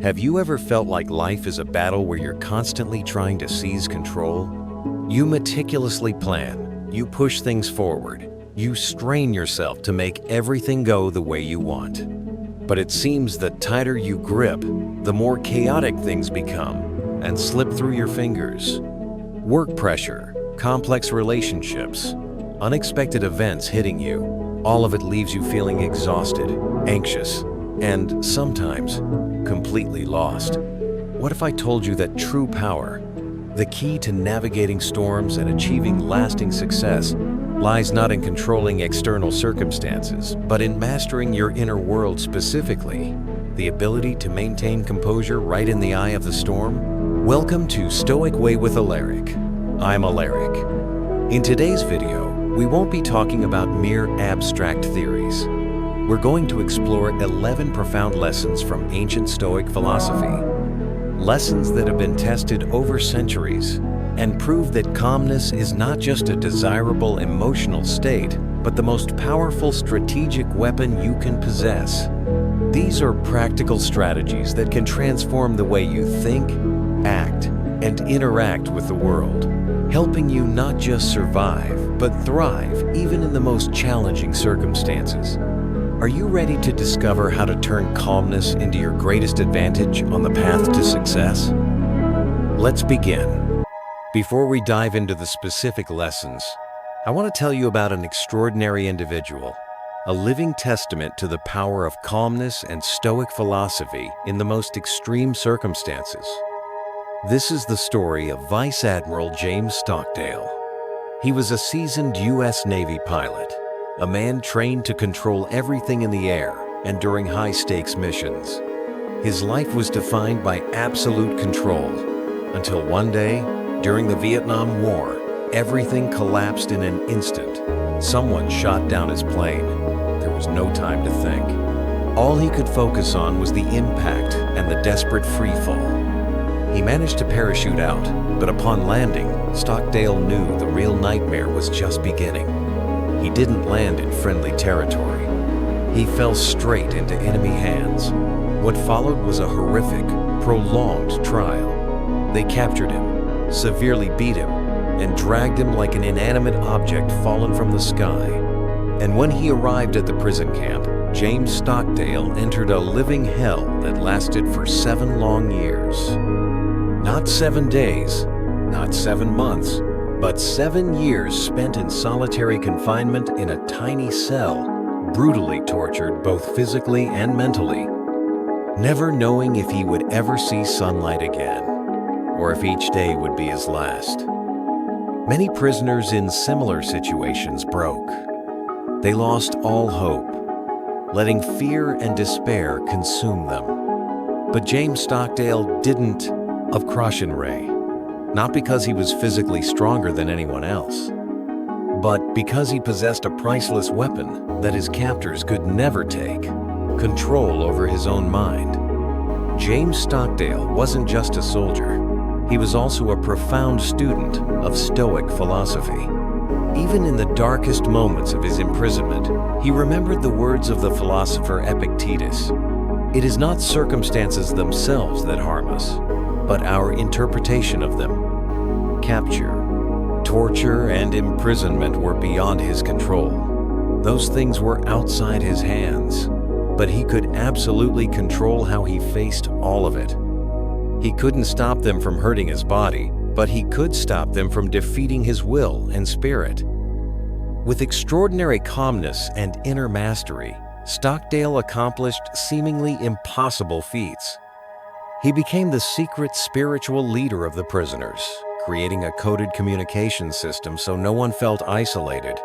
Have you ever felt like life is a battle where you're constantly trying to seize control? You meticulously plan, you push things forward, you strain yourself to make everything go the way you want. But it seems the tighter you grip, the more chaotic things become and slip through your fingers. Work pressure, complex relationships, unexpected events hitting you, all of it leaves you feeling exhausted, anxious, and sometimes completely lost. What if I told you that true power, the key to navigating storms and achieving lasting success, lies not in controlling external circumstances, but in mastering your inner world specifically, the ability to maintain composure right in the eye of the storm? Welcome to Stoic Way with Alaric. I'm Alaric. In today's video, we won't be talking about mere abstract theories. We're going to explore 11 profound lessons from ancient Stoic philosophy. Lessons that have been tested over centuries and prove that calmness is not just a desirable emotional state, but the most powerful strategic weapon you can possess. These are practical strategies that can transform the way you think, act, and interact with the world, helping you not just survive, but thrive even in the most challenging circumstances. Are you ready to discover how to turn calmness into your greatest advantage on the path to success? Let's begin. Before we dive into the specific lessons, I want to tell you about an extraordinary individual, a living testament to the power of calmness and Stoic philosophy in the most extreme circumstances. This is the story of Vice Admiral James Stockdale. He was a seasoned U.S. Navy pilot, a man trained to control everything in the air and during high-stakes missions. His life was defined by absolute control, until one day, during the Vietnam War, everything collapsed in an instant. Someone shot down his plane. There was no time to think. All he could focus on was the impact and the desperate free fall. He managed to parachute out, but upon landing, Stockdale knew the real nightmare was just beginning. He didn't land in friendly territory. He fell straight into enemy hands. What followed was a horrific, prolonged trial. They captured him, severely beat him, and dragged him like an inanimate object fallen from the sky. And when he arrived at the prison camp, James Stockdale entered a living hell that lasted for 7 long years. Not 7 days, not 7 months, but 7 years spent in solitary confinement in a tiny cell, brutally tortured both physically and mentally, never knowing if he would ever see sunlight again, or if each day would be his last. Many prisoners in similar situations broke. They lost all hope, letting fear and despair consume them. But James Stockdale didn't of caution ray. Not because he was physically stronger than anyone else, but because he possessed a priceless weapon that his captors could never take: control over his own mind. James Stockdale wasn't just a soldier. He was also a profound student of Stoic philosophy. Even in the darkest moments of his imprisonment, he remembered the words of the philosopher Epictetus: "It is not circumstances themselves that harm us, but our interpretation of them." Capture, torture, and imprisonment were beyond his control. Those things were outside his hands, but he could absolutely control how he faced all of it. He couldn't stop them from hurting his body, but he could stop them from defeating his will and spirit. With extraordinary calmness and inner mastery, Stockdale accomplished seemingly impossible feats. He became the secret spiritual leader of the prisoners, creating a coded communication system so no one felt isolated,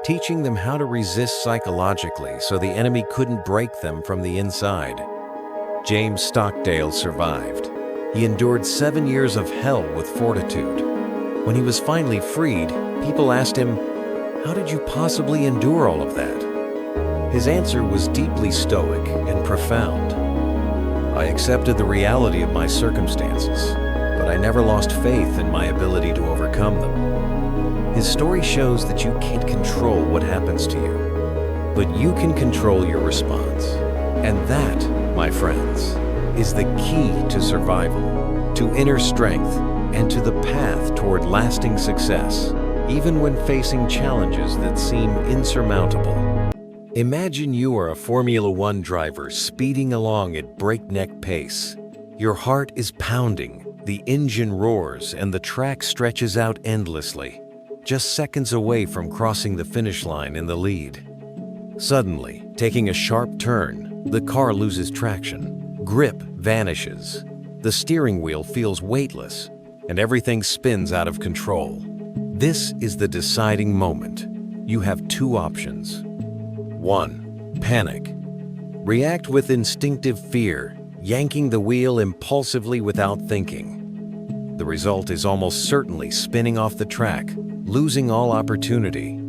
teaching them how to resist psychologically so the enemy couldn't break them from the inside. James Stockdale survived. He endured 7 years of hell with fortitude. When he was finally freed, people asked him, "How did you possibly endure all of that?" His answer was deeply stoic and profound. "I accepted the reality of my circumstances, but I never lost faith in my ability to overcome them." His story shows that you can't control what happens to you, but you can control your response. And that, my friends, is the key to survival, to inner strength, and to the path toward lasting success, even when facing challenges that seem insurmountable. Imagine you are a Formula One driver speeding along at breakneck pace. Your heart is pounding, the engine roars, and the track stretches out endlessly, just seconds away from crossing the finish line in the lead. Suddenly, taking a sharp turn, the car loses traction. Grip vanishes. The steering wheel feels weightless, and everything spins out of control. This is the deciding moment. You have two options. 1. Panic. React with instinctive fear, yanking the wheel impulsively without thinking. The result is almost certainly spinning off the track, losing all opportunity.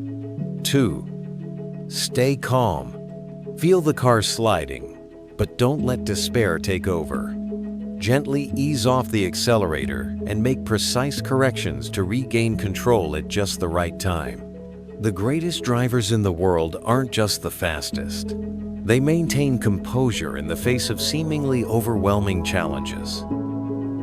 2. Stay calm. Feel the car sliding, but don't let despair take over. Gently ease off the accelerator and make precise corrections to regain control at just the right time. The greatest drivers in the world aren't just the fastest. They maintain composure in the face of seemingly overwhelming challenges.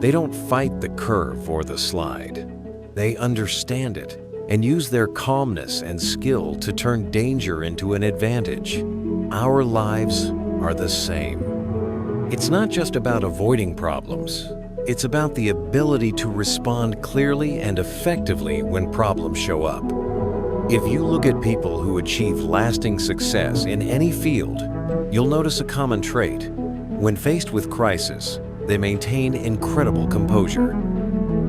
They don't fight the curve or the slide. They understand it and use their calmness and skill to turn danger into an advantage. Our lives are the same. It's not just about avoiding problems. It's about the ability to respond clearly and effectively when problems show up. If you look at people who achieve lasting success in any field, you'll notice a common trait. When faced with crisis, they maintain incredible composure.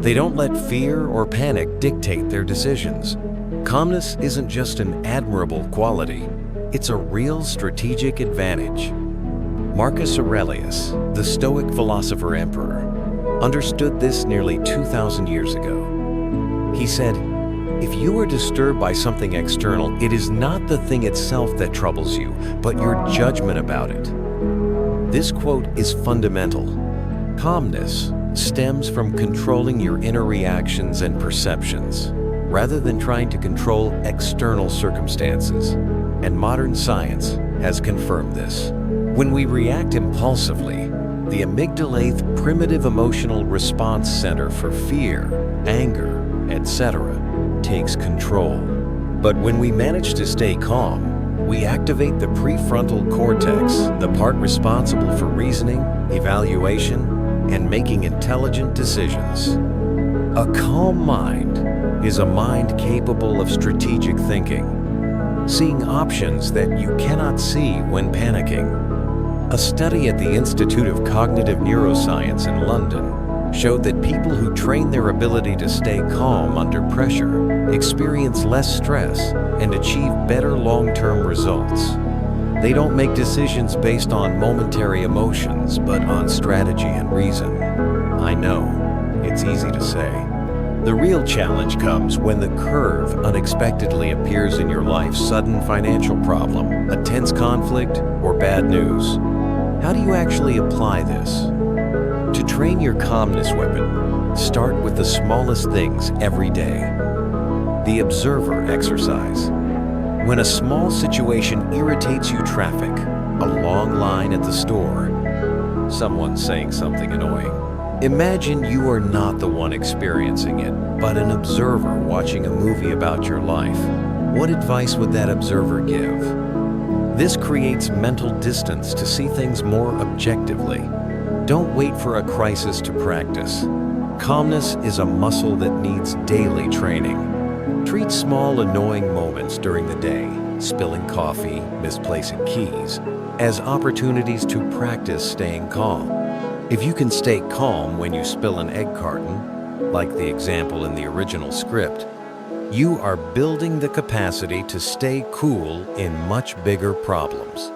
They don't let fear or panic dictate their decisions. Calmness isn't just an admirable quality, it's a real strategic advantage. Marcus Aurelius, the Stoic philosopher emperor, understood this nearly 2,000 years ago. He said, "If you are disturbed by something external, it is not the thing itself that troubles you, but your judgment about it." This quote is fundamental. Calmness stems from controlling your inner reactions and perceptions, rather than trying to control external circumstances. And modern science has confirmed this. When we react impulsively, the amygdala's primitive emotional response center for fear, anger, etc., takes control. But when we manage to stay calm, we activate the prefrontal cortex, the part responsible for reasoning, evaluation, and making intelligent decisions. A calm mind is a mind capable of strategic thinking, seeing options that you cannot see when panicking. A study at the Institute of Cognitive Neuroscience in London showed that people who train their ability to stay calm under pressure experience less stress and achieve better long-term results. They don't make decisions based on momentary emotions, but on strategy and reason. I know, it's easy to say. The real challenge comes when the curve unexpectedly appears in your life: sudden financial problem, a tense conflict, or bad news. How do you actually apply this? To train your calmness weapon, start with the smallest things every day. The observer exercise. When a small situation irritates you: traffic, a long line at the store, someone saying something annoying. Imagine you are not the one experiencing it, but an observer watching a movie about your life. What advice would that observer give? This creates mental distance to see things more objectively. Don't wait for a crisis to practice. Calmness is a muscle that needs daily training. Treat small, annoying moments during the day, spilling coffee, misplacing keys, as opportunities to practice staying calm. If you can stay calm when you spill an egg carton, like the example in the original script, you are building the capacity to stay cool in much bigger problems.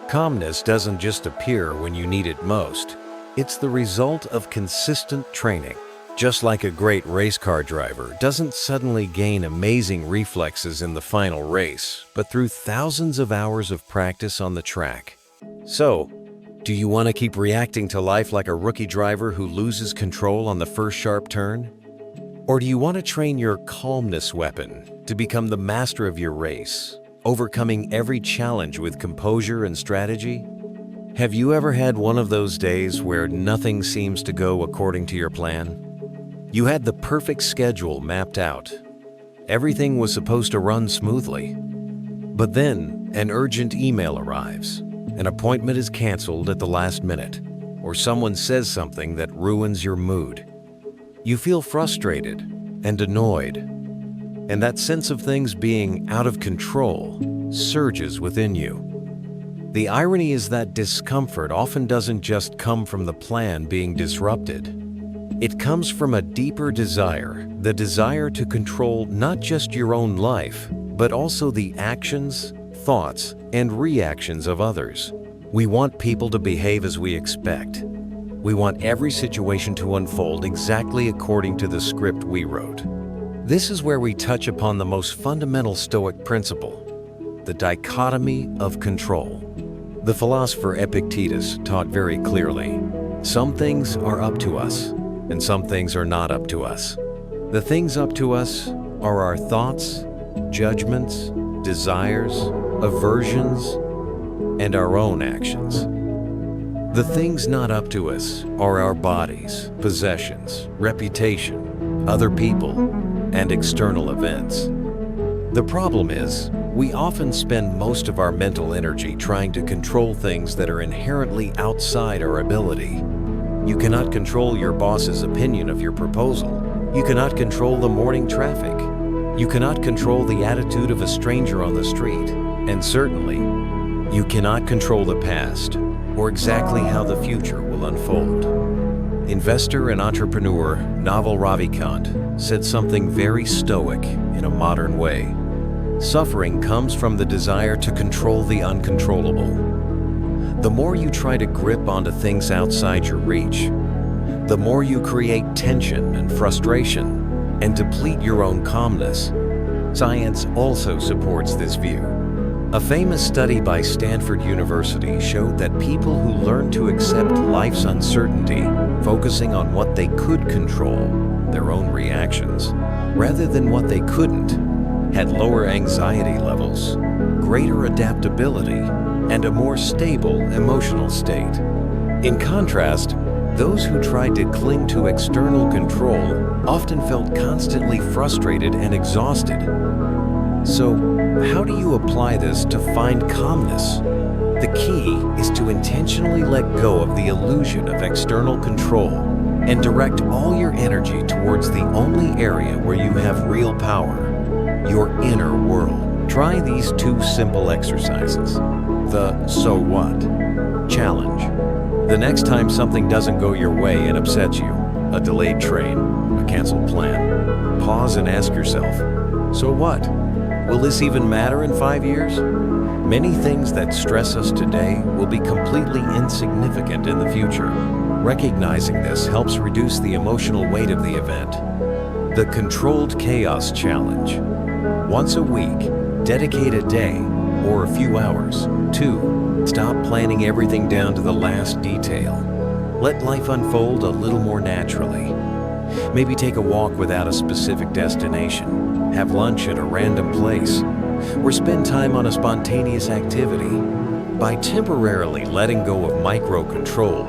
Calmness doesn't just appear when you need it most. It's the result of consistent training. Just like a great race car driver doesn't suddenly gain amazing reflexes in the final race, but through thousands of hours of practice on the track. So, do you want to keep reacting to life like a rookie driver who loses control on the first sharp turn? Or do you want to train your calmness weapon to become the master of your race, overcoming every challenge with composure and strategy? Have you ever had one of those days where nothing seems to go according to your plan? You had the perfect schedule mapped out. Everything was supposed to run smoothly. But then an urgent email arrives, an appointment is canceled at the last minute, or someone says something that ruins your mood. You feel frustrated and annoyed, and that sense of things being out of control surges within you. The irony is that discomfort often doesn't just come from the plan being disrupted. It comes from a deeper desire, the desire to control not just your own life, but also the actions, thoughts, and reactions of others. We want people to behave as we expect. We want every situation to unfold exactly according to the script we wrote. This is where we touch upon the most fundamental Stoic principle, the dichotomy of control. The philosopher Epictetus taught very clearly, some things are up to us, and some things are not up to us. The things up to us are our thoughts, judgments, desires, aversions, and our own actions. The things not up to us are our bodies, possessions, reputation, other people, and external events. The problem is, we often spend most of our mental energy trying to control things that are inherently outside our ability. You cannot control your boss's opinion of your proposal. You cannot control the morning traffic. You cannot control the attitude of a stranger on the street. And certainly, you cannot control the past or exactly how the future will unfold. Investor and entrepreneur Naval Ravikant said something very stoic in a modern way. Suffering comes from the desire to control the uncontrollable. The more you try to grip onto things outside your reach, the more you create tension and frustration and deplete your own calmness. Science also supports this view. A famous study by Stanford University showed that people who learned to accept life's uncertainty, focusing on what they could control, their own reactions, rather than what they couldn't, had lower anxiety levels, greater adaptability, and a more stable emotional state. In contrast, those who tried to cling to external control often felt constantly frustrated and exhausted. So, how do you apply this to find calmness? The key is to intentionally let go of the illusion of external control and direct all your energy towards the only area where you have real power, your inner world. Try these two simple exercises. The "so what" challenge. The next time something doesn't go your way and upsets you, a delayed train, a canceled plan, pause and ask yourself, so what? Will this even matter in 5 years? Many things that stress us today will be completely insignificant in the future. Recognizing this helps reduce the emotional weight of the event. The Controlled Chaos Challenge. Once a week, dedicate a day or a few hours to stop planning everything down to the last detail. Let life unfold a little more naturally. Maybe take a walk without a specific destination, have lunch at a random place, or spend time on a spontaneous activity. By temporarily letting go of micro-control,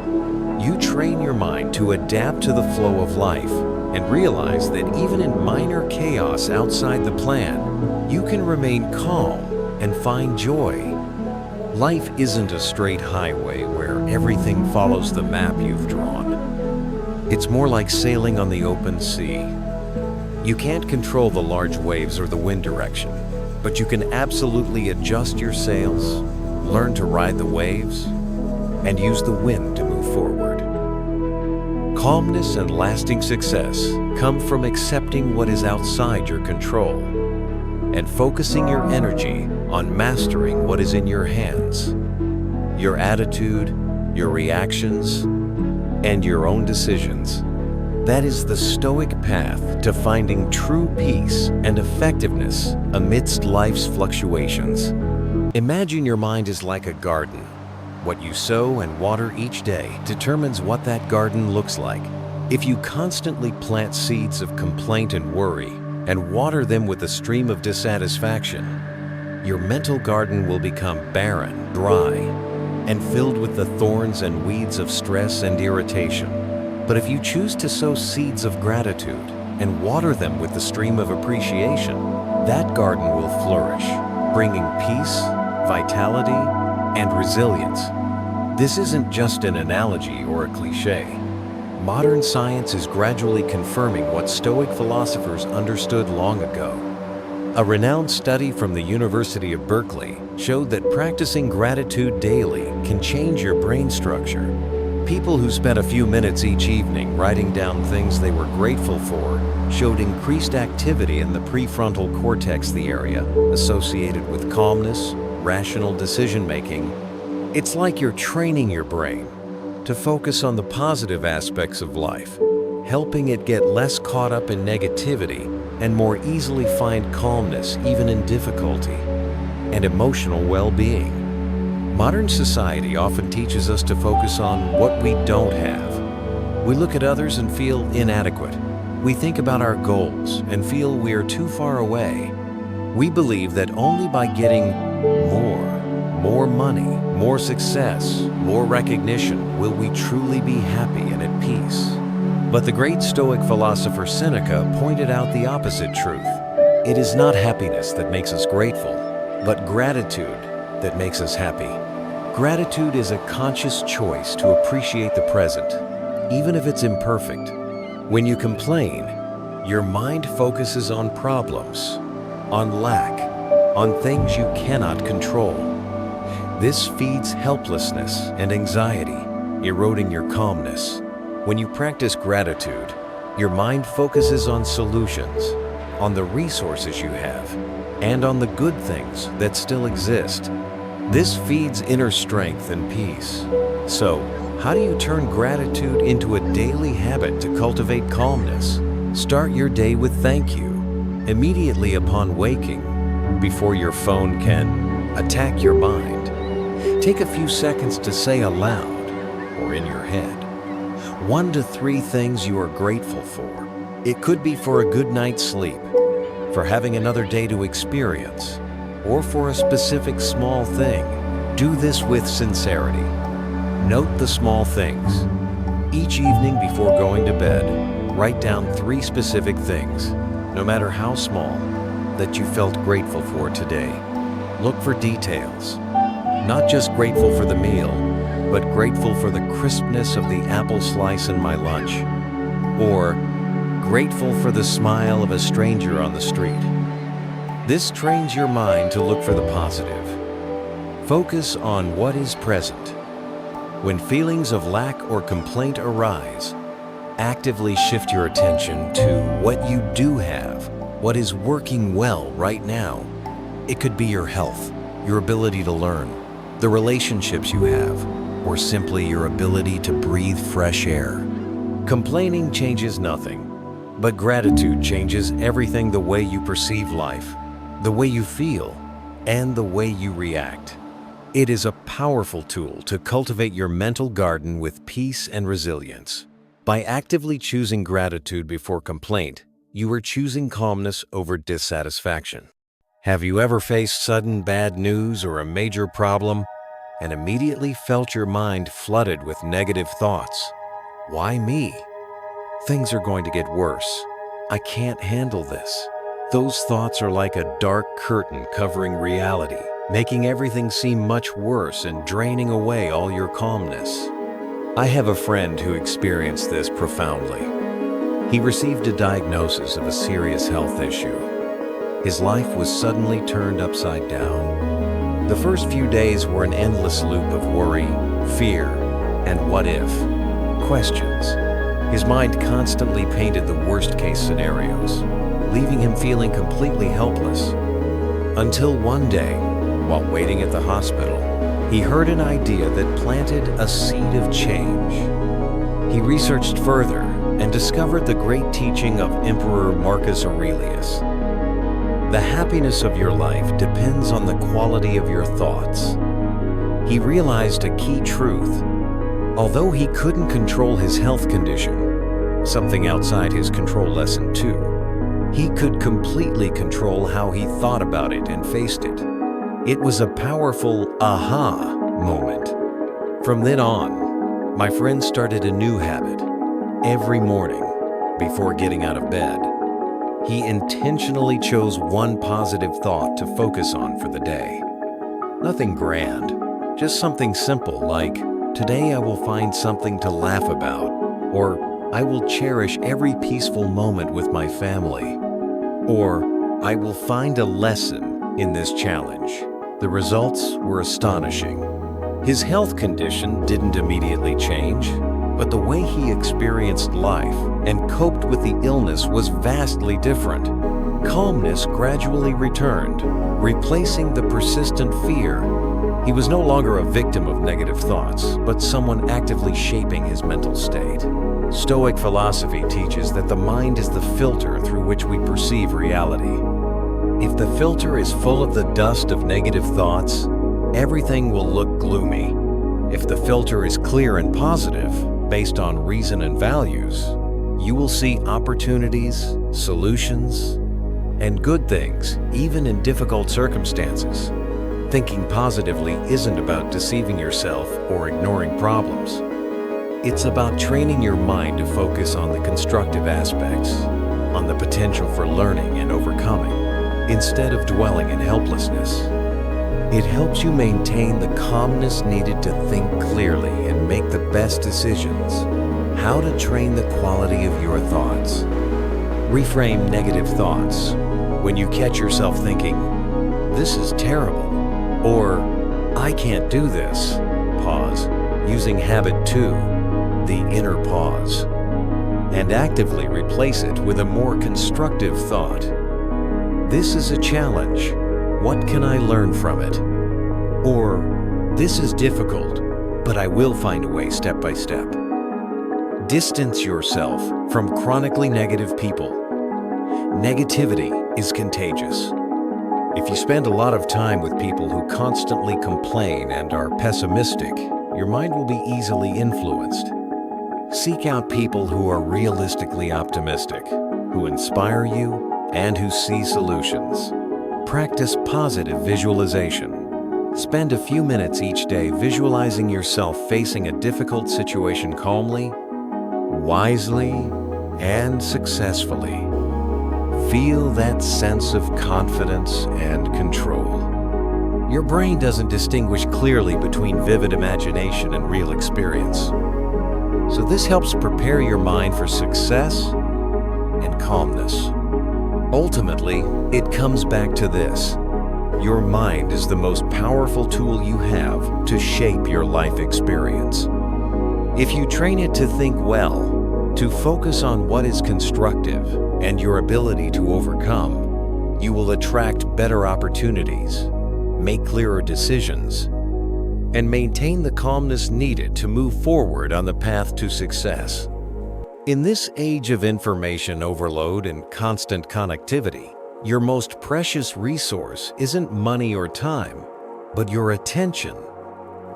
you train your mind to adapt to the flow of life and realize that even in minor chaos outside the plan, you can remain calm and find joy. Life isn't a straight highway where everything follows the map you've drawn. It's more like sailing on the open sea. You can't control the large waves or the wind direction, but you can absolutely adjust your sails, learn to ride the waves, and use the wind to move forward. Calmness and lasting success come from accepting what is outside your control and focusing your energy on mastering what is in your hands, your attitude, your reactions, and your own decisions. That is the Stoic path to finding true peace and effectiveness amidst life's fluctuations. Imagine your mind is like a garden. What you sow and water each day determines what that garden looks like. If you constantly plant seeds of complaint and worry and water them with a stream of dissatisfaction, your mental garden will become barren, dry, and filled with the thorns and weeds of stress and irritation. But if you choose to sow seeds of gratitude and water them with the stream of appreciation, that garden will flourish, bringing peace, vitality, and resilience. This isn't just an analogy or a cliché. Modern science is gradually confirming what Stoic philosophers understood long ago. A renowned study from the University of Berkeley showed that practicing gratitude daily can change your brain structure. People who spent a few minutes each evening writing down things they were grateful for showed increased activity in the prefrontal cortex, the area associated with calmness, rational decision-making. It's like you're training your brain to focus on the positive aspects of life, helping it get less caught up in negativity and more easily find calmness even in difficulty, and emotional well-being. Modern society often teaches us to focus on what we don't have. We look at others and feel inadequate. We think about our goals and feel we are too far away. We believe that only by getting more money, more success, more recognition will we truly be happy and at peace. But the great Stoic philosopher Seneca pointed out the opposite truth. It is not happiness that makes us grateful, but gratitude that makes us happy. Gratitude is a conscious choice to appreciate the present, even if it's imperfect. When you complain, your mind focuses on problems, on lack, on things you cannot control. This feeds helplessness and anxiety, eroding your calmness. When you practice gratitude, your mind focuses on solutions, on the resources you have, and on the good things that still exist. This feeds inner strength and peace. So, how do you turn gratitude into a daily habit to cultivate calmness? Start your day with thank you. Immediately upon waking, before your phone can attack your mind, take a few seconds to say aloud, or in your head, 1 to 3 things you are grateful for. It could be for a good night's sleep, for having another day to experience, or for a specific small thing. Do this with sincerity. Note the small things. Each evening before going to bed, write down 3 specific things, no matter how small, that you felt grateful for today. Look for details. Not just grateful for the meal, but grateful for the crispness of the apple slice in my lunch, or grateful for the smile of a stranger on the street. This trains your mind to look for the positive. Focus on what is present. When feelings of lack or complaint arise, actively shift your attention to what you do have, what is working well right now. It could be your health, your ability to learn, the relationships you have, or simply your ability to breathe fresh air. Complaining changes nothing, but gratitude changes everything: the way you perceive life, the way you feel, and the way you react. It is a powerful tool to cultivate your mental garden with peace and resilience. By actively choosing gratitude before complaint, you are choosing calmness over dissatisfaction. Have you ever faced sudden bad news or a major problem and immediately felt your mind flooded with negative thoughts? Why me? Things are going to get worse. I can't handle this. Those thoughts are like a dark curtain covering reality, making everything seem much worse and draining away all your calmness. I have a friend who experienced this profoundly. He received a diagnosis of a serious health issue. His life was suddenly turned upside down. The first few days were an endless loop of worry, fear, and what if questions. His mind constantly painted the worst-case scenarios, leaving him feeling completely helpless. Until one day, while waiting at the hospital, he heard an idea that planted a seed of change. He researched further and discovered the great teaching of Emperor Marcus Aurelius. The happiness of your life depends on the quality of your thoughts. He realized a key truth. Although he couldn't control his health condition, something outside his control lesson too, he could completely control how he thought about it and faced it. It was a powerful aha moment. From then on, my friend started a new habit. Every morning, before getting out of bed, he intentionally chose one positive thought to focus on for the day. Nothing grand, just something simple like, "Today I will find something to laugh about," or "I will cherish every peaceful moment with my family," or "I will find a lesson in this challenge." The results were astonishing. His health condition didn't immediately change, but the way he experienced life and coped with the illness was vastly different. Calmness gradually returned, replacing the persistent fear. He was no longer a victim of negative thoughts, but someone actively shaping his mental state. Stoic philosophy teaches that the mind is the filter through which we perceive reality. If the filter is full of the dust of negative thoughts, everything will look gloomy. If the filter is clear and positive, based on reason and values, you will see opportunities, solutions, and good things, even in difficult circumstances. Thinking positively isn't about deceiving yourself or ignoring problems. It's about training your mind to focus on the constructive aspects, on the potential for learning and overcoming, instead of dwelling in helplessness. It helps you maintain the calmness needed to think clearly and make the best decisions. How to train the quality of your thoughts. Reframe negative thoughts. When you catch yourself thinking, "This is terrible," or "I can't do this," pause, using habit 2, the inner pause, and actively replace it with a more constructive thought. "This is a challenge. What can I learn from it?" Or, "This is difficult, but I will find a way step by step." Distance yourself from chronically negative people. Negativity is contagious. If you spend a lot of time with people who constantly complain and are pessimistic, your mind will be easily influenced. Seek out people who are realistically optimistic, who inspire you, and who see solutions. Practice positive visualization. Spend a few minutes each day visualizing yourself facing a difficult situation calmly, wisely, and successfully. Feel that sense of confidence and control. Your brain doesn't distinguish clearly between vivid imagination and real experience. So this helps prepare your mind for success and calmness. Ultimately, it comes back to this. Your mind is the most powerful tool you have to shape your life experience. If you train it to think well, to focus on what is constructive and your ability to overcome, you will attract better opportunities, make clearer decisions, and maintain the calmness needed to move forward on the path to success. In this age of information overload and constant connectivity, your most precious resource isn't money or time, but your attention.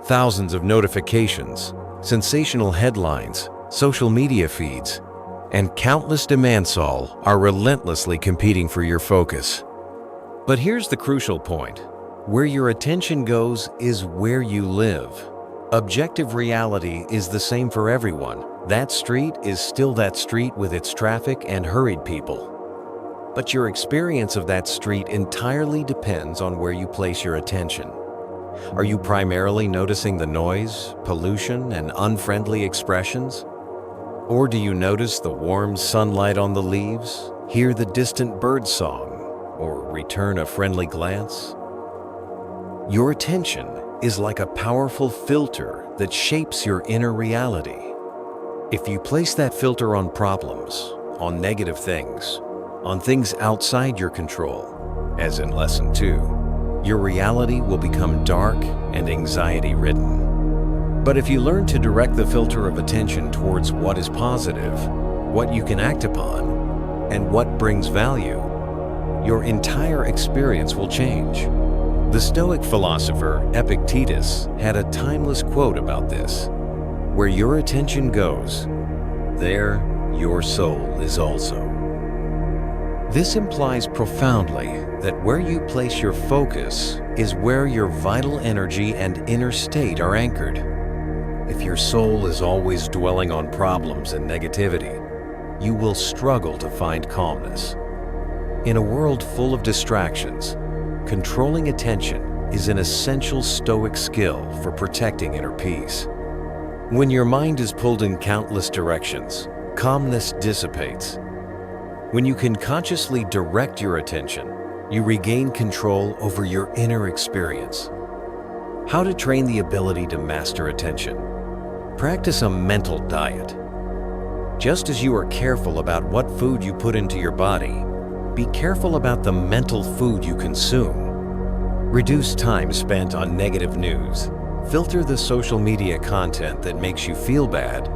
Thousands of notifications, sensational headlines, social media feeds, and countless demands are relentlessly competing for your focus. But here's the crucial point. Where your attention goes is where you live. Objective reality is the same for everyone. That street is still that street with its traffic and hurried people. But your experience of that street entirely depends on where you place your attention. Are you primarily noticing the noise, pollution, and unfriendly expressions? Or do you notice the warm sunlight on the leaves, hear the distant bird song, or return a friendly glance? Your attention is like a powerful filter that shapes your inner reality. If you place that filter on problems, on negative things, on things outside your control, as in Lesson 2, your reality will become dark and anxiety-ridden. But if you learn to direct the filter of attention towards what is positive, what you can act upon, and what brings value, your entire experience will change. The Stoic philosopher Epictetus had a timeless quote about this: "Where your attention goes, there your soul is also." This implies profoundly that where you place your focus is where your vital energy and inner state are anchored. If your soul is always dwelling on problems and negativity, you will struggle to find calmness. In a world full of distractions, controlling attention is an essential Stoic skill for protecting inner peace. When your mind is pulled in countless directions, calmness dissipates. When you can consciously direct your attention, you regain control over your inner experience. How to train the ability to master attention? Practice a mental diet. Just as you are careful about what food you put into your body, be careful about the mental food you consume. Reduce time spent on negative news. Filter the social media content that makes you feel bad,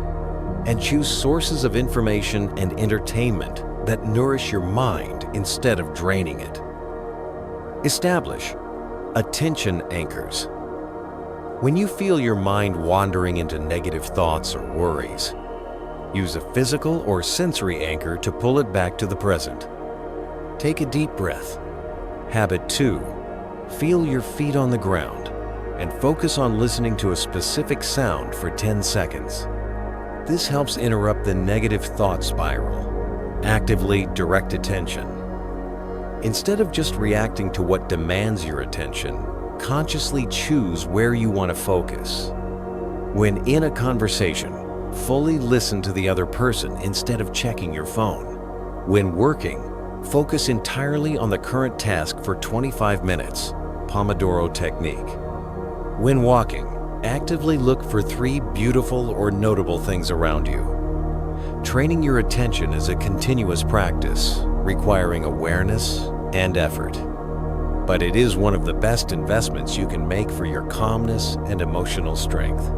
and choose sources of information and entertainment that nourish your mind instead of draining it. Establish attention anchors. When you feel your mind wandering into negative thoughts or worries, use a physical or sensory anchor to pull it back to the present. Take a deep breath. Habit 2. Feel your feet on the ground and focus on listening to a specific sound for 10 seconds. This helps interrupt the negative thought spiral. Actively direct attention. Instead of just reacting to what demands your attention, consciously choose where you want to focus. When in a conversation, fully listen to the other person instead of checking your phone. When working, focus entirely on the current task for 25 minutes, Pomodoro technique. When walking, actively look for 3 beautiful or notable things around you. Training your attention is a continuous practice, requiring awareness and effort. But it is one of the best investments you can make for your calmness and emotional strength.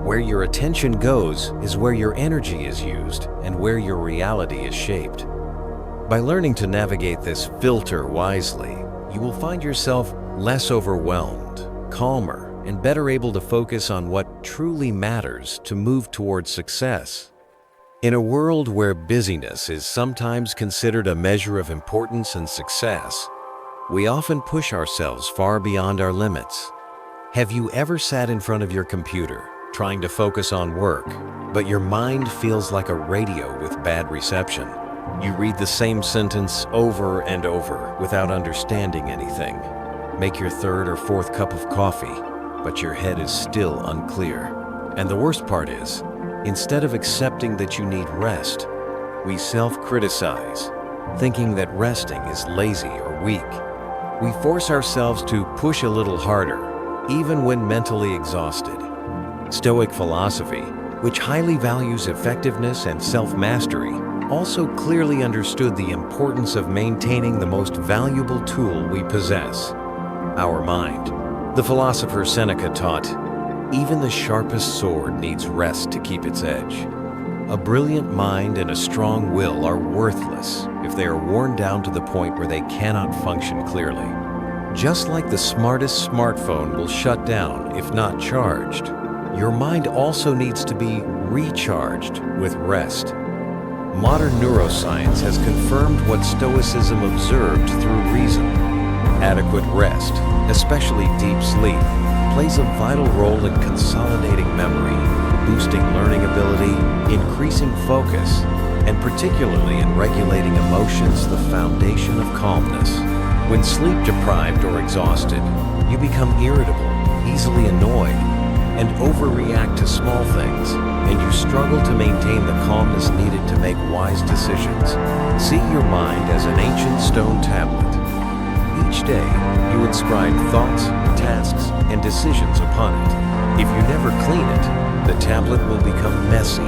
Where your attention goes is where your energy is used and where your reality is shaped. By learning to navigate this filter wisely, you will find yourself less overwhelmed, calmer, and better able to focus on what truly matters to move towards success. In a world where busyness is sometimes considered a measure of importance and success, we often push ourselves far beyond our limits. Have you ever sat in front of your computer, trying to focus on work, but your mind feels like a radio with bad reception? You read the same sentence over and over without understanding anything. Make your 3rd or 4th cup of coffee, but your head is still unclear. And the worst part is, instead of accepting that you need rest, we self-criticize, thinking that resting is lazy or weak. We force ourselves to push a little harder, even when mentally exhausted. Stoic philosophy, which highly values effectiveness and self-mastery, also clearly understood the importance of maintaining the most valuable tool we possess, our mind. The philosopher Seneca taught, "Even the sharpest sword needs rest to keep its edge." A brilliant mind and a strong will are worthless if they are worn down to the point where they cannot function clearly. Just like the smartest smartphone will shut down if not charged, your mind also needs to be recharged with rest. Modern neuroscience has confirmed what Stoicism observed through reason. Adequate rest, especially deep sleep, plays a vital role in consolidating memory, boosting learning ability, increasing focus, and particularly in regulating emotions, the foundation of calmness. When sleep deprived or exhausted, you become irritable, easily annoyed, and overreact to small things, and you struggle to maintain the calmness needed to make wise decisions. See your mind as an ancient stone tablet. Each day, you inscribe thoughts, tasks, and decisions upon it. If you never clean it, the tablet will become messy,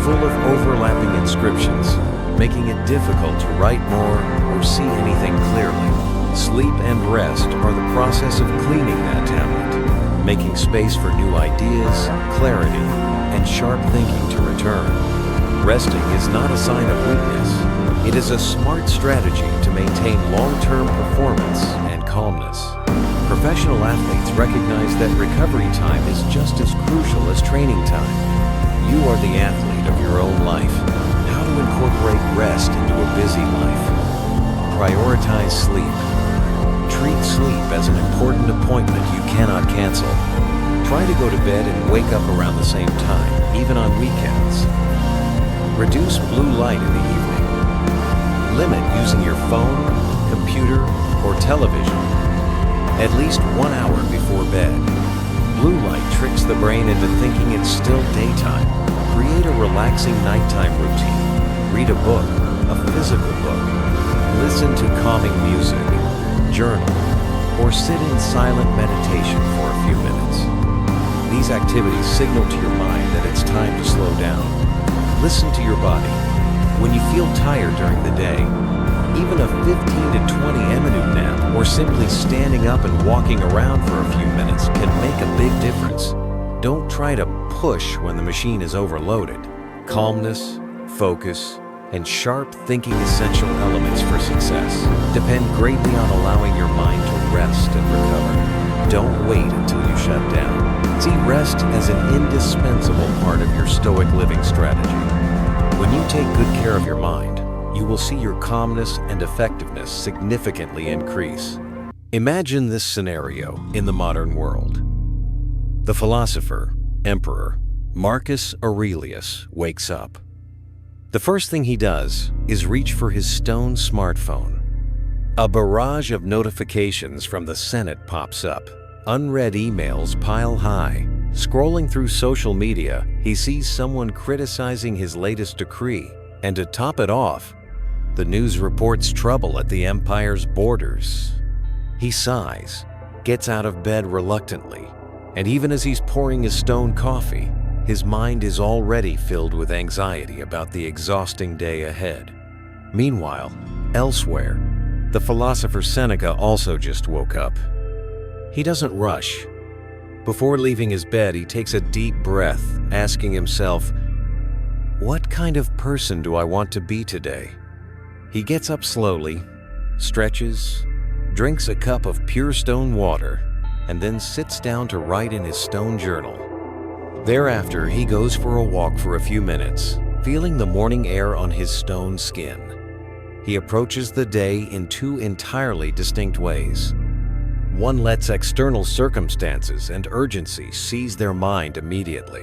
full of overlapping inscriptions, making it difficult to write more or see anything clearly. Sleep and rest are the process of cleaning that tablet, making space for new ideas, clarity, and sharp thinking to return. Resting is not a sign of weakness. It is a smart strategy to maintain long-term performance and calmness. Professional athletes recognize that recovery time is just as crucial as training time. You are the athlete of your own life. How to incorporate rest into a busy life. Prioritize sleep. Treat sleep as an important appointment you cannot cancel. Try to go to bed and wake up around the same time, even on weekends. Reduce blue light in the evening. Limit using your phone, computer, or television at least 1 hour before bed. Blue light tricks the brain into thinking it's still daytime. Create a relaxing nighttime routine. Read a book, a physical book. Listen to calming music, journal, or sit in silent meditation for a few minutes. These activities signal to your mind that it's time to slow down. Listen to your body. When you feel tired during the day, even a 15 to 20-minute nap or simply standing up and walking around for a few minutes can make a big difference. Don't try to push when the machine is overloaded. Calmness, focus, and sharp thinking essential elements for success depend greatly on allowing your mind to rest and recover. Don't wait until you shut down. See rest as an indispensable part of your Stoic living strategy. When you take good care of your mind, you will see your calmness and effectiveness significantly increase. Imagine this scenario in the modern world. The philosopher, emperor, Marcus Aurelius wakes up. The first thing he does is reach for his stone smartphone. A barrage of notifications from the Senate pops up. Unread emails pile high. Scrolling through social media, he sees someone criticizing his latest decree. And to top it off, the news reports trouble at the empire's borders. He sighs, gets out of bed reluctantly, and even as he's pouring his stone coffee, his mind is already filled with anxiety about the exhausting day ahead. Meanwhile, elsewhere, the philosopher Seneca also just woke up. He doesn't rush. Before leaving his bed, he takes a deep breath, asking himself, "What kind of person do I want to be today?" He gets up slowly, stretches, drinks a cup of pure stone water, and then sits down to write in his stone journal. Thereafter, he goes for a walk for a few minutes, feeling the morning air on his stone skin. He approaches the day in two entirely distinct ways. One lets external circumstances and urgency seize their mind immediately.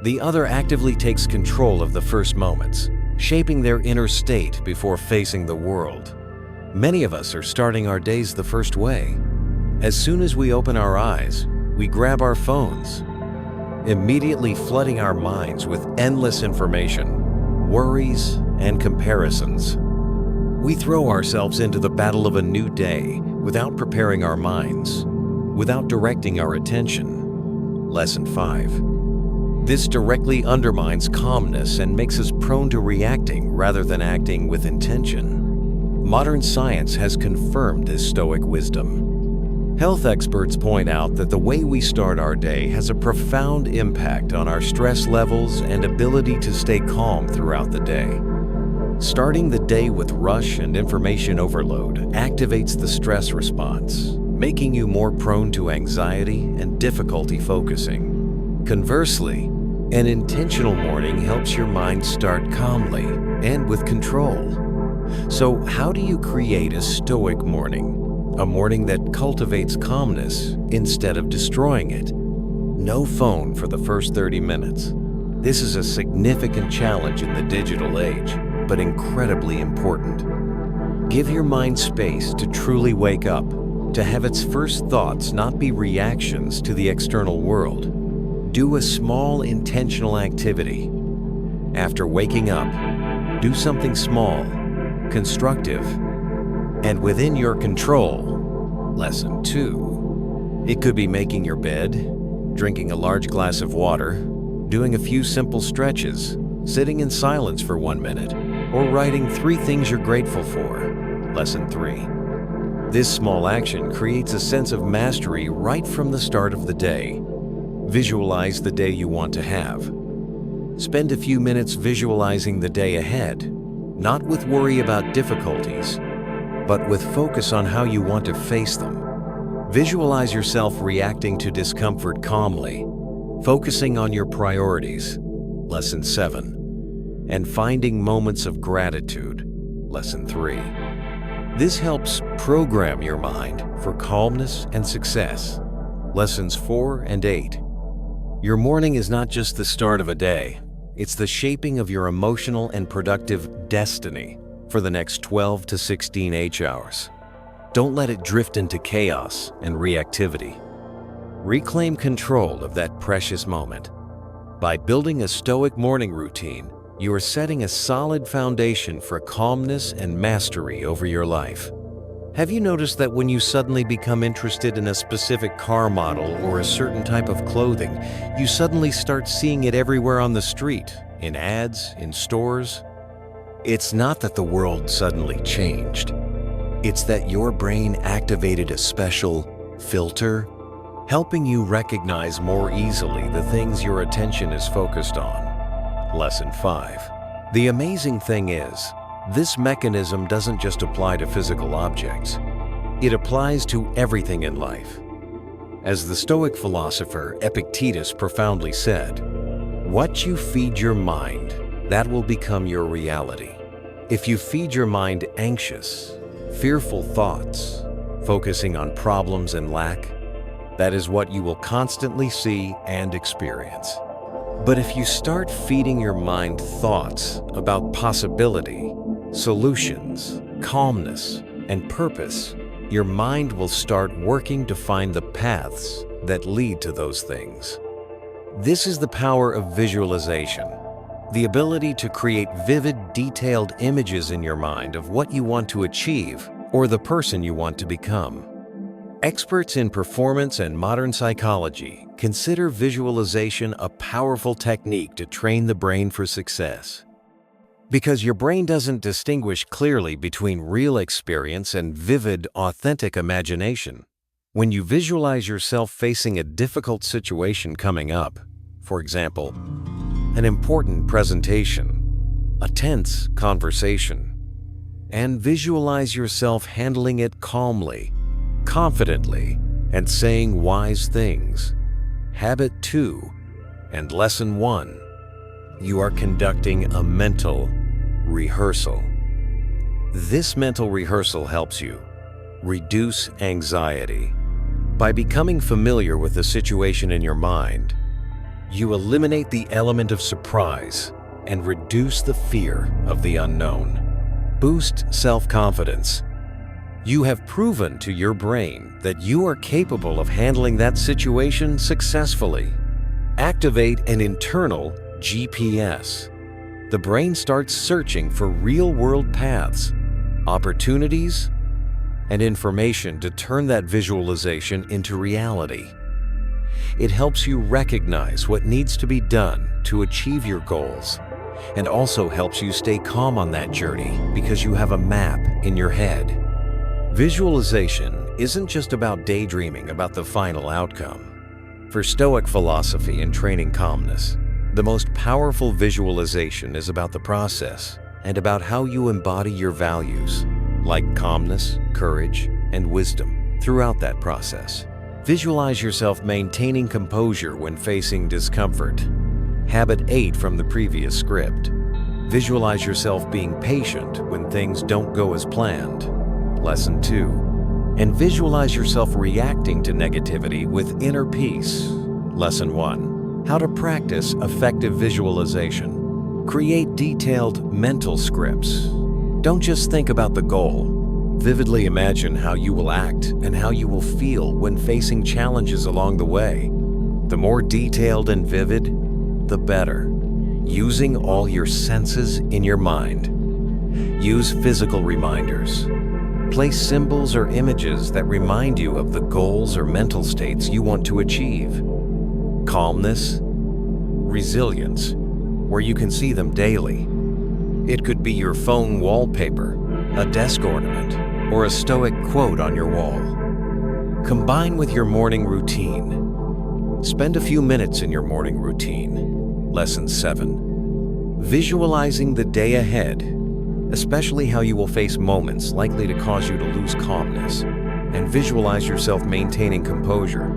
The other actively takes control of the first moments, shaping their inner state before facing the world. Many of us are starting our days the first way. As soon as we open our eyes, we grab our phones, immediately flooding our minds with endless information, worries, and comparisons. We throw ourselves into the battle of a new day without preparing our minds, without directing our attention. Lesson 5. This directly undermines calmness and makes us prone to reacting rather than acting with intention. Modern science has confirmed this Stoic wisdom. Health experts point out that the way we start our day has a profound impact on our stress levels and ability to stay calm throughout the day. Starting the day with rush and information overload activates the stress response, making you more prone to anxiety and difficulty focusing. Conversely, an intentional morning helps your mind start calmly and with control. So, how do you create a Stoic morning? A morning that cultivates calmness instead of destroying it. No phone for the first 30 minutes. This is a significant challenge in the digital age, but incredibly important. Give your mind space to truly wake up, to have its first thoughts not be reactions to the external world. Do a small intentional activity. After waking up, do something small, constructive, and within your control. Lesson 2. It could be making your bed, drinking a large glass of water, doing a few simple stretches, sitting in silence for 1 minute, or writing 3 things you're grateful for. Lesson 3. This small action creates a sense of mastery right from the start of the day. Visualize the day you want to have. Spend a few minutes visualizing the day ahead, not with worry about difficulties, but with focus on how you want to face them. Visualize yourself reacting to discomfort calmly, focusing on your priorities. Lesson 7. And finding moments of gratitude. Lesson 3. This helps program your mind for calmness and success. Lessons 4 and 8. Your morning is not just the start of a day, it's the shaping of your emotional and productive destiny for the next 12 to 16 H-hours. Don't let it drift into chaos and reactivity. Reclaim control of that precious moment. By building a stoic morning routine, you are setting a solid foundation for calmness and mastery over your life. Have you noticed that when you suddenly become interested in a specific car model or a certain type of clothing, you suddenly start seeing it everywhere on the street, in ads, in stores? It's not that the world suddenly changed. It's that your brain activated a special filter, helping you recognize more easily the things your attention is focused on. Lesson 5. The amazing thing is, this mechanism doesn't just apply to physical objects. It applies to everything in life. As the Stoic philosopher Epictetus profoundly said, "What you feed your mind, that will become your reality." If you feed your mind anxious, fearful thoughts, focusing on problems and lack, that is what you will constantly see and experience. But if you start feeding your mind thoughts about possibility, solutions, calmness, and purpose, your mind will start working to find the paths that lead to those things. This is the power of visualization, the ability to create vivid, detailed images in your mind of what you want to achieve or the person you want to become. Experts in performance and modern psychology consider visualization a powerful technique to train the brain for success. Because your brain doesn't distinguish clearly between real experience and vivid, authentic imagination. When you visualize yourself facing a difficult situation coming up, for example, an important presentation, a tense conversation, and visualize yourself handling it calmly, confidently, and saying wise things. Habit 2 and Lesson 1. You are conducting a mental rehearsal. This mental rehearsal helps you reduce anxiety. By becoming familiar with the situation in your mind, you eliminate the element of surprise and reduce the fear of the unknown. Boost self-confidence. You have proven to your brain that you are capable of handling that situation successfully. Activate an internal GPS. The brain starts searching for real-world paths, opportunities, and information to turn that visualization into reality. It helps you recognize what needs to be done to achieve your goals, and also helps you stay calm on that journey because you have a map in your head. Visualization isn't just about daydreaming about the final outcome. For Stoic philosophy and training calmness, the most powerful visualization is about the process and about how you embody your values, like calmness, courage, and wisdom, throughout that process. Visualize yourself maintaining composure when facing discomfort. Habit 8 from the previous script. Visualize yourself being patient when things don't go as planned. Lesson 2. And visualize yourself reacting to negativity with inner peace. Lesson 1. How to practice effective visualization. Create detailed mental scripts. Don't just think about the goal. Vividly imagine how you will act and how you will feel when facing challenges along the way. The more detailed and vivid, the better. Using all your senses in your mind. Use physical reminders. Place symbols or images that remind you of the goals or mental states you want to achieve. Calmness, resilience, where you can see them daily. It could be your phone wallpaper, a desk ornament, or a Stoic quote on your wall. Combine with your morning routine. Spend a few minutes in your morning routine. Lesson 7. Visualizing the day ahead, especially how you will face moments likely to cause you to lose calmness, and visualize yourself maintaining composure.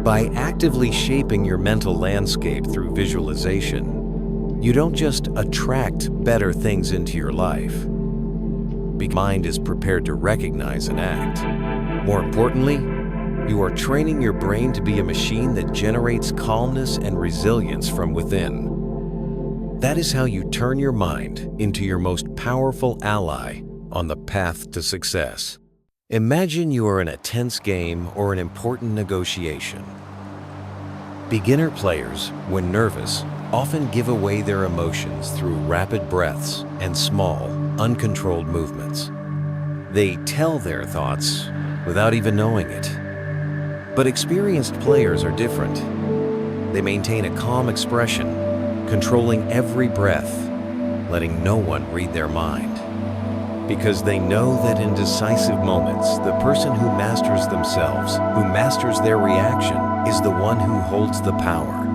By actively shaping your mental landscape through visualization, you don't just attract better things into your life. Your mind is prepared to recognize and act. More importantly, You are training your brain to be a machine that generates calmness and resilience from within. That is how you turn your mind into your most powerful ally on the path to success. Imagine you are in a tense game or an important negotiation. Beginner players, when nervous, often give away their emotions through rapid breaths and small, uncontrolled movements. They tell their thoughts without even knowing it. But experienced players are different. They maintain a calm expression, controlling every breath, letting no one read their mind. Because they know that in decisive moments, the person who masters themselves, who masters their reaction, is the one who holds the power.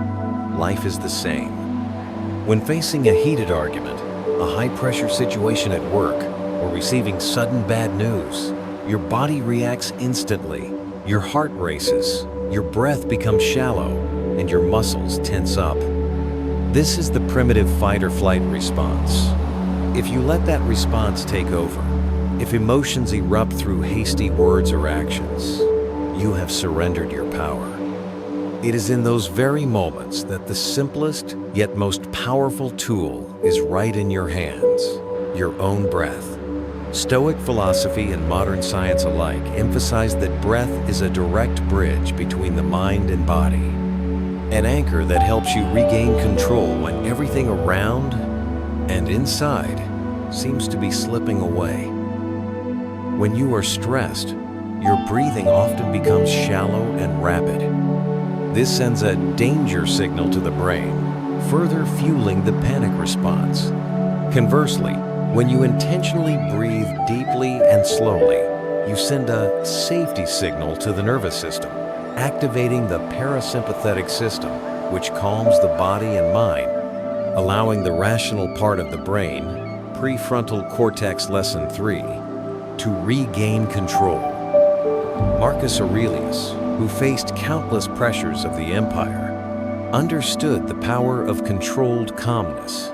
Life is the same. When facing a heated argument, a high-pressure situation at work, or receiving sudden bad news, your body reacts instantly. Your heart races, your breath becomes shallow, and your muscles tense up. This is the primitive fight-or-flight response. If you let that response take over, if emotions erupt through hasty words or actions, you have surrendered your power. It is in those very moments that the simplest yet most powerful tool is right in your hands, your own breath. Stoic philosophy and modern science alike emphasize that breath is a direct bridge between the mind and body, an anchor that helps you regain control when everything around and inside seems to be slipping away. When you are stressed, your breathing often becomes shallow and rapid. This sends a danger signal to the brain, further fueling the panic response. Conversely, when you intentionally breathe deeply and slowly, you send a safety signal to the nervous system, activating the parasympathetic system, which calms the body and mind, allowing the rational part of the brain, prefrontal cortex lesson 3, to regain control. Marcus Aurelius, who faced countless pressures of the empire, understood the power of controlled calmness.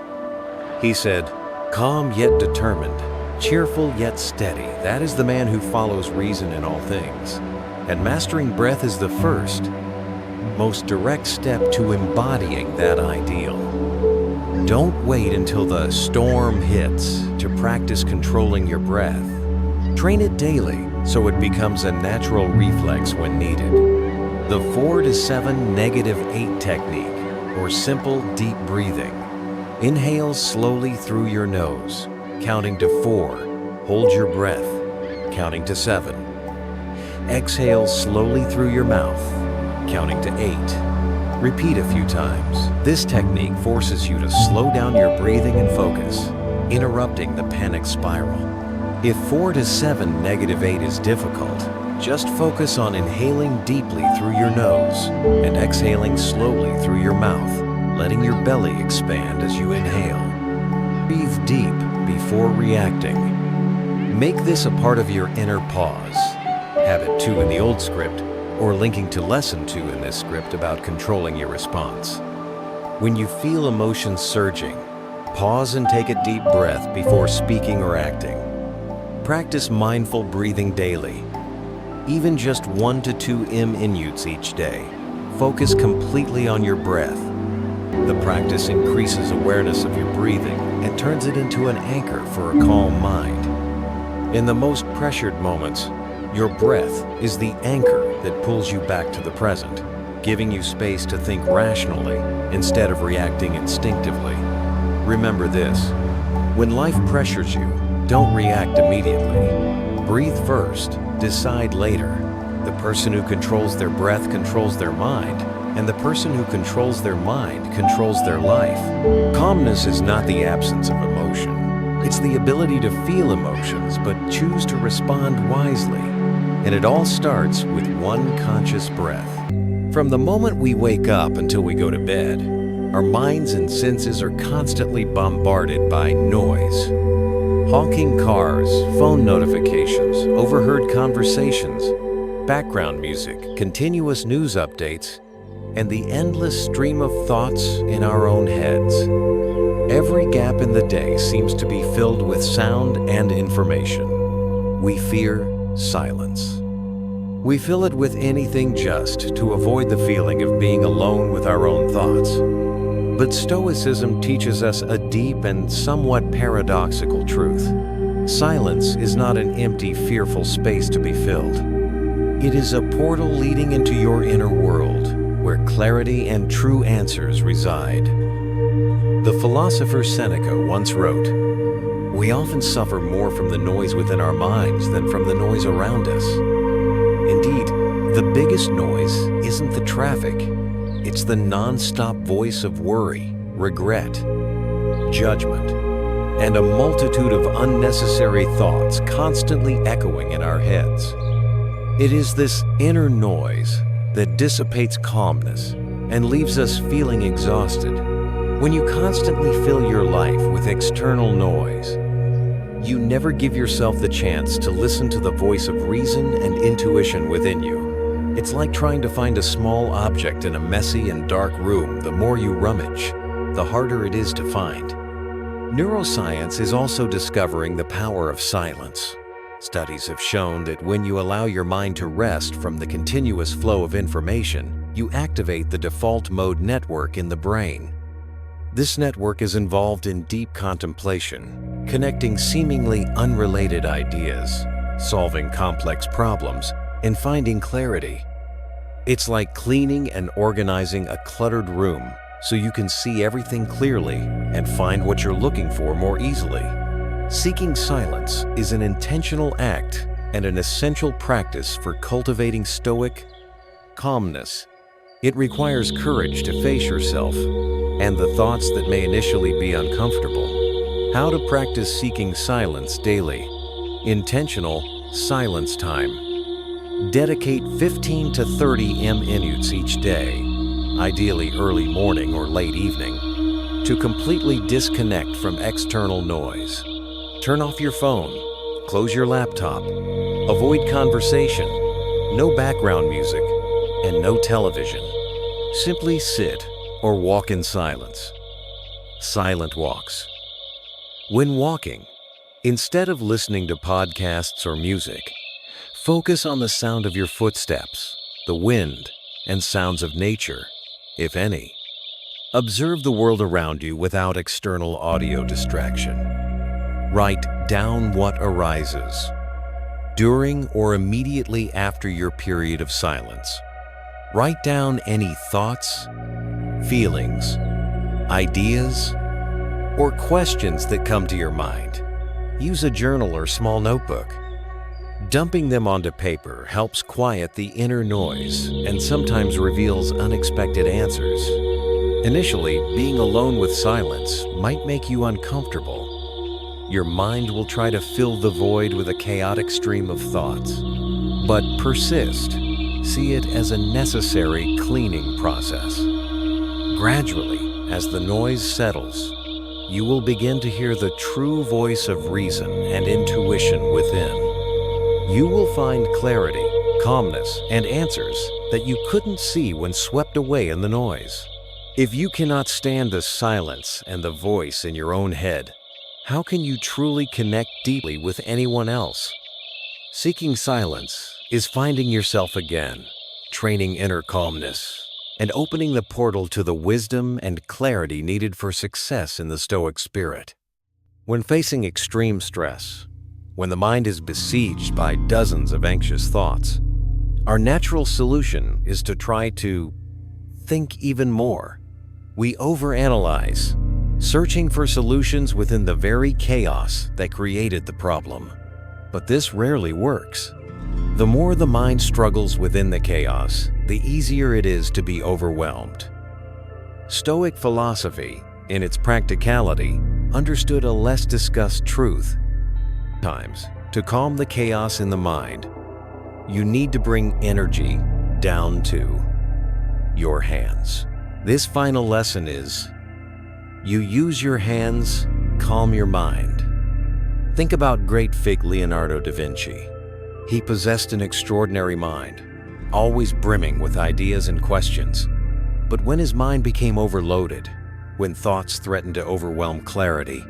He said, "Calm yet determined, cheerful yet steady, that is the man who follows reason in all things. And mastering breath is the first, most direct step to embodying that ideal." Don't wait until the storm hits to practice controlling your breath. Train it daily so it becomes a natural reflex when needed. The 4 to 7 -8 technique, or simple deep breathing. Inhale slowly through your nose, counting to 4. Hold your breath, counting to 7. Exhale slowly through your mouth, counting to 8. Repeat a few times. This technique forces you to slow down your breathing and focus, interrupting the panic spiral. If 4 to 7 -8 is difficult, just focus on inhaling deeply through your nose and exhaling slowly through your mouth, letting your belly expand as you inhale. Breathe deep before reacting. Make this a part of your inner pause. Habit 2 in the old script, or linking to lesson 2 in this script about controlling your response. When you feel emotions surging, pause and take a deep breath before speaking or acting. Practice mindful breathing daily. Even just 1 to 2 minutes each day. Focus completely on your breath. The practice increases awareness of your breathing and turns it into an anchor for a calm mind. In the most pressured moments, your breath is the anchor that pulls you back to the present, giving you space to think rationally instead of reacting instinctively. Remember this: when life pressures you, don't react immediately. Breathe first, decide later. The person who controls their breath controls their mind, and the person who controls their mind controls their life. Calmness is not the absence of emotion. It's the ability to feel emotions, but choose to respond wisely. And it all starts with one conscious breath. From the moment we wake up until we go to bed, our minds and senses are constantly bombarded by noise. Honking cars, phone notifications, overheard conversations, background music, continuous news updates, and the endless stream of thoughts in our own heads. Every gap in the day seems to be filled with sound and information. We fear silence. We fill it with anything just to avoid the feeling of being alone with our own thoughts. But Stoicism teaches us a deep and somewhat paradoxical truth. Silence is not an empty, fearful space to be filled. It is a portal leading into your inner world, where clarity and true answers reside. The philosopher Seneca once wrote, "We often suffer more from the noise within our minds than from the noise around us." Indeed, the biggest noise isn't the traffic. It's the non-stop voice of worry, regret, judgment, and a multitude of unnecessary thoughts constantly echoing in our heads. It is this inner noise that dissipates calmness and leaves us feeling exhausted. When you constantly fill your life with external noise, you never give yourself the chance to listen to the voice of reason and intuition within you. It's like trying to find a small object in a messy and dark room. The more you rummage, the harder it is to find. Neuroscience is also discovering the power of silence. Studies have shown that when you allow your mind to rest from the continuous flow of information, you activate the default mode network in the brain. This network is involved in deep contemplation, connecting seemingly unrelated ideas, solving complex problems, and finding clarity. It's like cleaning and organizing a cluttered room so you can see everything clearly and find what you're looking for more easily. Seeking silence is an intentional act and an essential practice for cultivating stoic calmness. It requires courage to face yourself and the thoughts that may initially be uncomfortable. How to practice seeking silence daily. Intentional silence time. Dedicate 15 to 30 minutes each day, ideally early morning or late evening, to completely disconnect from external noise. Turn off your phone, close your laptop, avoid conversation, no background music, and no television. Simply sit or walk in silence. Silent walks. When walking, instead of listening to podcasts or music, focus on the sound of your footsteps, the wind, and sounds of nature, if any. Observe the world around you without external audio distraction. Write down what arises during or immediately after your period of silence. Write down any thoughts, feelings, ideas, or questions that come to your mind. Use a journal or small notebook. Dumping them onto paper helps quiet the inner noise and sometimes reveals unexpected answers. Initially, being alone with silence might make you uncomfortable. Your mind will try to fill the void with a chaotic stream of thoughts. But persist. See it as a necessary cleaning process. Gradually, as the noise settles, you will begin to hear the true voice of reason and intuition within. You will find clarity, calmness, and answers that you couldn't see when swept away in the noise. If you cannot stand the silence and the voice in your own head, how can you truly connect deeply with anyone else? Seeking silence is finding yourself again, training inner calmness, and opening the portal to the wisdom and clarity needed for success in the Stoic spirit. When facing extreme stress, when the mind is besieged by dozens of anxious thoughts, our natural solution is to try to think even more. We overanalyze, searching for solutions within the very chaos that created the problem. But this rarely works. The more the mind struggles within the chaos, the easier it is to be overwhelmed. Stoic philosophy, in its practicality, understood a less discussed truth. Sometimes, to calm the chaos in the mind, you need to bring energy down to your hands. This final lesson is, you use your hands, calm your mind. Think about great fig Leonardo da Vinci. He possessed an extraordinary mind, always brimming with ideas and questions. But when his mind became overloaded, when thoughts threatened to overwhelm clarity,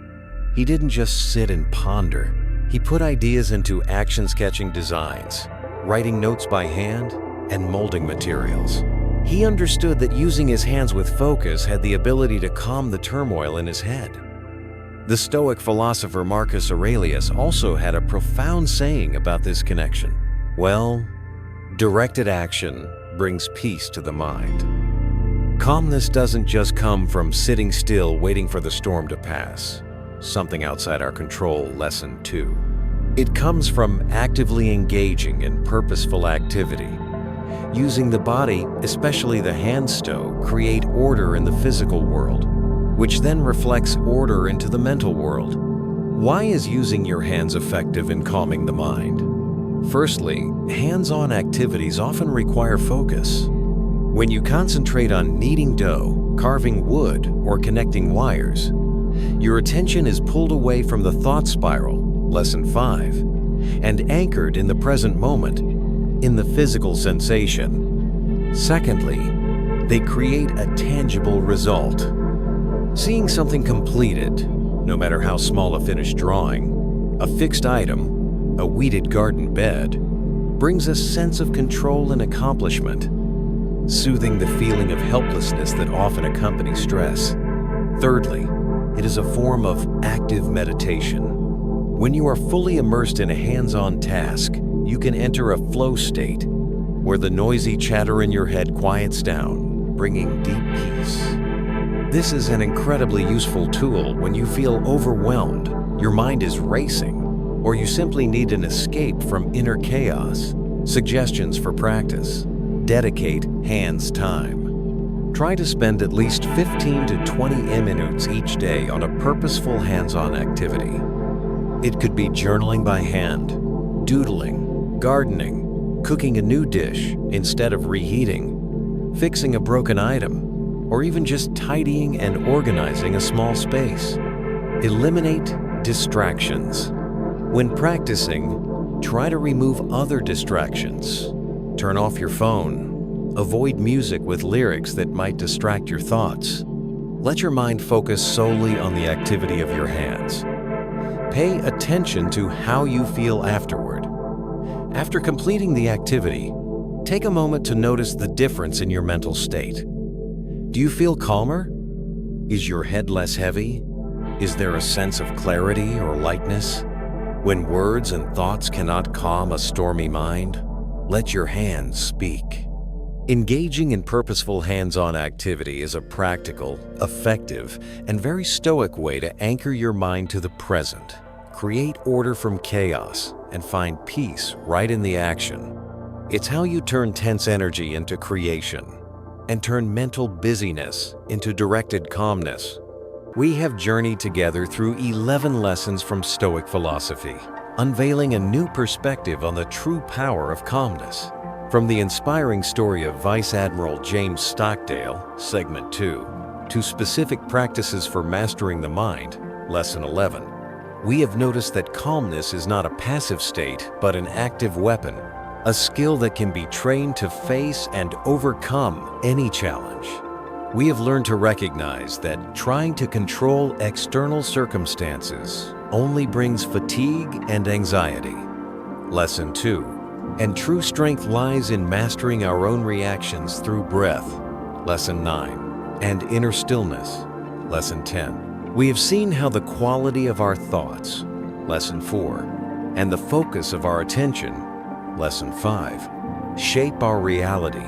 he didn't just sit and ponder. He put ideas into action-sketching designs, writing notes by hand, and molding materials. He understood that using his hands with focus had the ability to calm the turmoil in his head. The Stoic philosopher Marcus Aurelius also had a profound saying about this connection. Well, directed action brings peace to the mind. Calmness doesn't just come from sitting still waiting for the storm to pass, something outside our control, lesson 2. It comes from actively engaging in purposeful activity. Using the body, especially the hand stow, create order in the physical world, which then reflects order into the mental world. Why is using your hands effective in calming the mind? Firstly, hands-on activities often require focus. When you concentrate on kneading dough, carving wood, or connecting wires, your attention is pulled away from the thought spiral, lesson 5, and anchored in the present moment, in the physical sensation. Secondly, they create a tangible result. Seeing something completed, no matter how small a finished drawing, a fixed item, a weeded garden bed, brings a sense of control and accomplishment, soothing the feeling of helplessness that often accompanies stress. Thirdly, it is a form of active meditation. When you are fully immersed in a hands-on task, you can enter a flow state where the noisy chatter in your head quiets down, bringing deep peace. This is an incredibly useful tool when you feel overwhelmed, your mind is racing, or you simply need an escape from inner chaos. Suggestions for practice: dedicate hands time. Try to spend at least 15 to 20 minutes each day on a purposeful hands-on activity. It could be journaling by hand, doodling, gardening, cooking a new dish instead of reheating, fixing a broken item, or even just tidying and organizing a small space. Eliminate distractions. When practicing, try to remove other distractions. Turn off your phone. Avoid music with lyrics that might distract your thoughts. Let your mind focus solely on the activity of your hands. Pay attention to how you feel afterward. After completing the activity, take a moment to notice the difference in your mental state. Do you feel calmer? Is your head less heavy? Is there a sense of clarity or lightness? When words and thoughts cannot calm a stormy mind, let your hands speak. Engaging in purposeful hands-on activity is a practical, effective, and very stoic way to anchor your mind to the present, create order from chaos, and find peace right in the action. It's how you turn tense energy into creation and turn mental busyness into directed calmness. We have journeyed together through 11 lessons from Stoic philosophy, unveiling a new perspective on the true power of calmness. From the inspiring story of Vice Admiral James Stockdale, Segment 2, to specific practices for mastering the mind, Lesson 11, we have noticed that calmness is not a passive state, but an active weapon, a skill that can be trained to face and overcome any challenge. We have learned to recognize that trying to control external circumstances only brings fatigue and anxiety. Lesson 2. And true strength lies in mastering our own reactions through breath. Lesson 9. And inner stillness. Lesson 10. We have seen how the quality of our thoughts. Lesson 4. And the focus of our attention. Lesson 5. Shape our reality,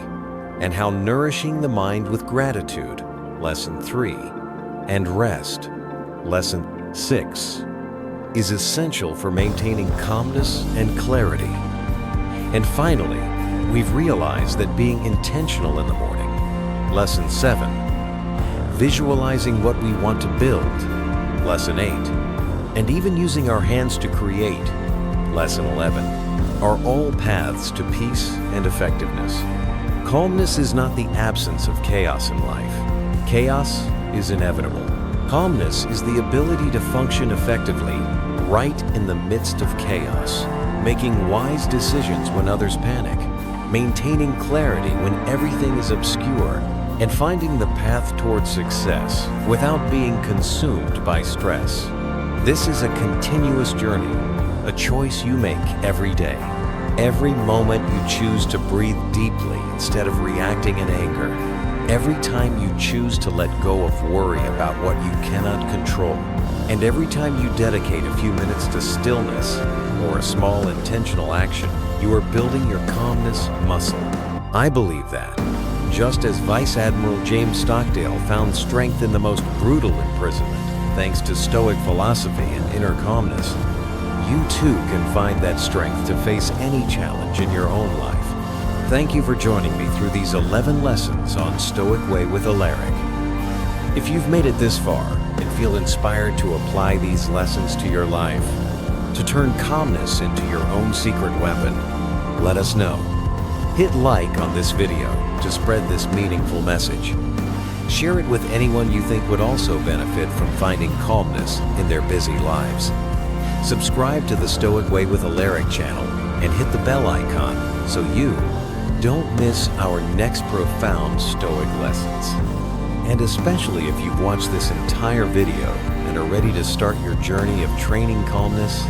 and how nourishing the mind with gratitude. Lesson 3. And rest. Lesson 6. Is essential for maintaining calmness and clarity. And finally, we've realized that being intentional in the morning. Lesson 7. Visualizing what we want to build. Lesson 8. And even using our hands to create. Lesson 11. Are all paths to peace and effectiveness. Calmness is not the absence of chaos in life. Chaos is inevitable. Calmness is the ability to function effectively right in the midst of chaos, making wise decisions when others panic, maintaining clarity when everything is obscure, and finding the path towards success without being consumed by stress. This is a continuous journey, a choice you make every day. Every moment you choose to breathe deeply instead of reacting in anger. Every time you choose to let go of worry about what you cannot control. And every time you dedicate a few minutes to stillness or a small intentional action, you are building your calmness muscle. I believe that, just as Vice Admiral James Stockdale found strength in the most brutal imprisonment, thanks to Stoic philosophy and inner calmness, you too can find that strength to face any challenge in your own life. Thank you for joining me through these 11 lessons on Stoic Way with Alaric. If you've made it this far and feel inspired to apply these lessons to your life, to turn calmness into your own secret weapon, let us know. Hit like on this video to spread this meaningful message. Share it with anyone you think would also benefit from finding calmness in their busy lives. Subscribe to the Stoic Way with Alaric channel and hit the bell icon so you don't miss our next profound Stoic lessons. And especially if you've watched this entire video and are ready to start your journey of training calmness,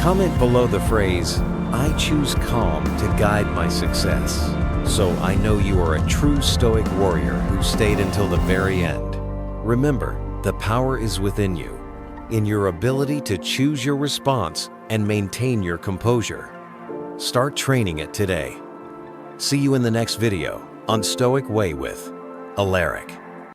comment below the phrase, "I choose calm to guide my success," so I know you are a true Stoic warrior who stayed until the very end. Remember, the power is within you, in your ability to choose your response and maintain your composure. Start training it today. See you in the next video on Stoic Way with Alaric.